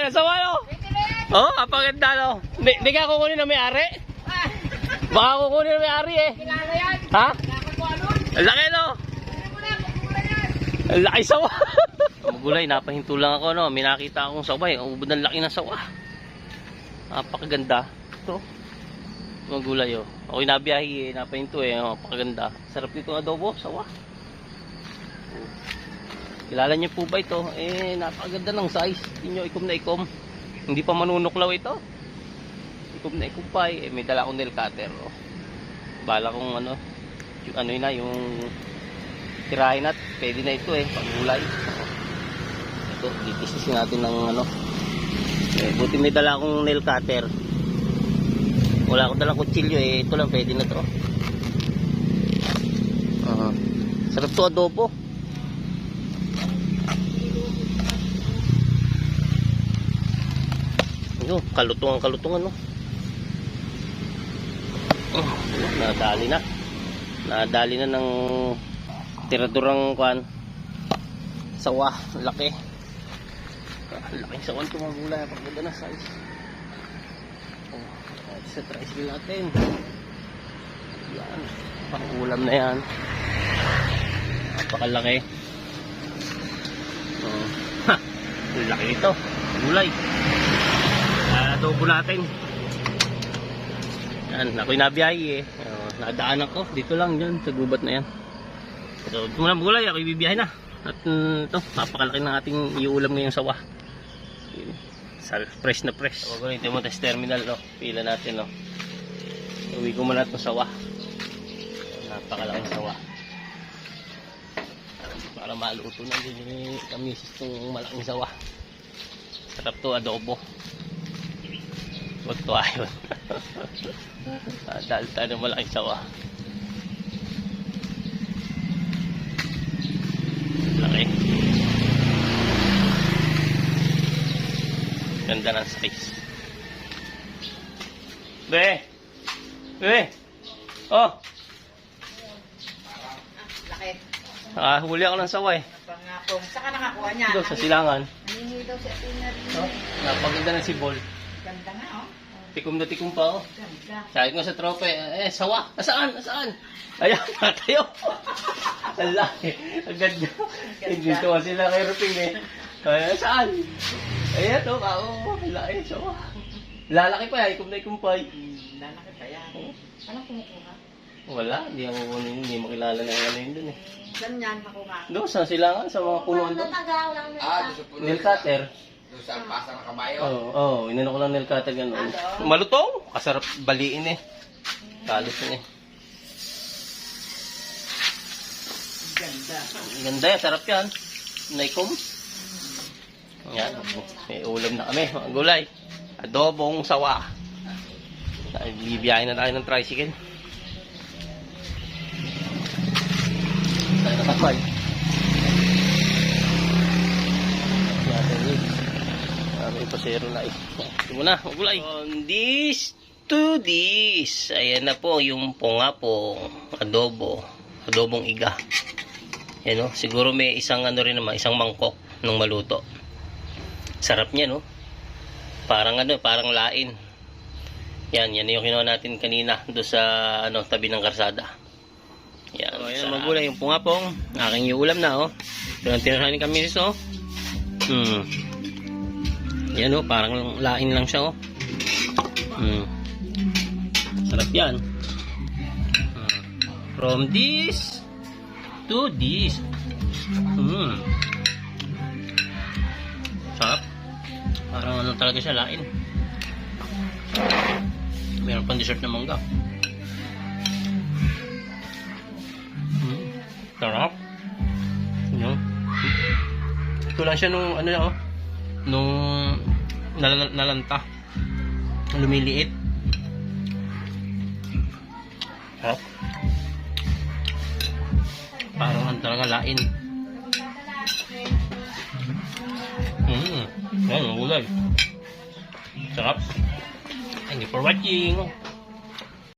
ang sawa, no? Oh, kapaganda, no? Di ka kukunin na may-ari? Baka kukunin na may-ari, eh. Ha? Ang laki, no? Ang laki sawa. Magulay, napahinto lang ako, no? May nakita akong sawa, eh. Ubod ng laki ng sawa. Napakaganda. Ito. Magulay, oh. Ako'y nabiyahe, eh. Napahinto, eh. Napakaganda. Sarap nito adobo, sawa. Kilala niyo po ba ito? Eh, napakaganda ng size. Inyo, ikom na ikom. Hindi pa manunuklaw ito. Ikom na ikom pa, eh. May dala akong nail cutter, oh. Bala kong ano, yung ano yun na, yung tirahin at pwede na ito, eh. Pagulay. Ito, itisisin natin ng ano. Eh, buti may dala akong nail cutter. Wala akong dalang kutsilyo, eh. Ito lang, pwede na to. Sarap to adobo. Ano, kalutungan, no? Nadali na ng tiradurang kuan. Sawa, laki. Laking sawan ito mga gulay. Pagkanda na size. Sa tricycle natin. Yan. Pang-ulam na yan. Napakalaki. Laki ito. Gulay. Adobo natin. Yan. Ako'y nabiyahe, eh. Nadaan ako. Dito lang yan. Sa gubat na yan. So, ito muna gulay. Ako'y bibiyahe na. At ito. Napakalaki ng ating iulam ngayong sawa. Fresh na fresh. So, gulay. Ito mo test terminal, no? Pila natin, no? Uwi ko muna itong sawa. Napakalaking sawa. Para maluto na din yung kamisis itong malaking sawa. Sarap to adobo. Huwag to ayon. Dahil tayo ng malaking sawa. Laki. Ganda ng size. Be! Oh! Laki. Huli ako ng sawa, eh. Pangapong. Saka nakakuha niya? Doon sa silangan. Naningi daw si Atina rin. Oh, napaganda ng sibol. Ganda nga, oh. Tikom na tikom pa, oh. Ganda. Sabi ko sa trope, sawa. Saan? Ayan, tayo. Ang laki. Ang ganda. Dito sila kay Ruping, eh. Saan? Ayan, oh. Ang laki, sawa. Lalaki pa, ikom na ikom pa. Lalaki pa yan. Anong kumukuha? Wala, hindi ako kunin, hindi makilala na yung ano yun dun, eh. Saan yan nakuha? Doon, sa silangan, sa mga punuan doon. Nail cutter. Doon sa pasa ng kabayo. Oo, inano ko lang nail cutter gano'n. Malutong, kasarap baliin, eh. Kalit yun, eh. Ganda. Ganda yan, sarap yan. Naikom. Yan, may ulam na kami, mga gulay. Adobong sawa. Bibiyahin na tayo ng tricycle. Tayo nakapay. May pasero na, eh. Ito muna, mga gulay. From this to this. Ayan na po yung pongapong adobo. Adobong iga. Yan, no? Siguro may isang ano rin naman, isang mangkok ng maluto. Sarap niya, no? Parang ano, parang lain. Yan yung kinuha natin kanina doon sa ano, tabi ng karsada. Yan. So, ayan mga gulay, yung pungapong. Aking iulam na, oh. Ito ang tinarahin kami nito, oh. Yan, oh, parang lain lang siya, oh. Sarap yan. From this to this. Sarap. Parang ano talaga siya, lain. Meron pang dessert na mangga. Sarap. Yun. Ito lang siya nung ano, oh, nung nalanta. Lumiliit. Sarap. Parang ano talaga, lain. Yan, gulay. Sarap. Thank you for watching.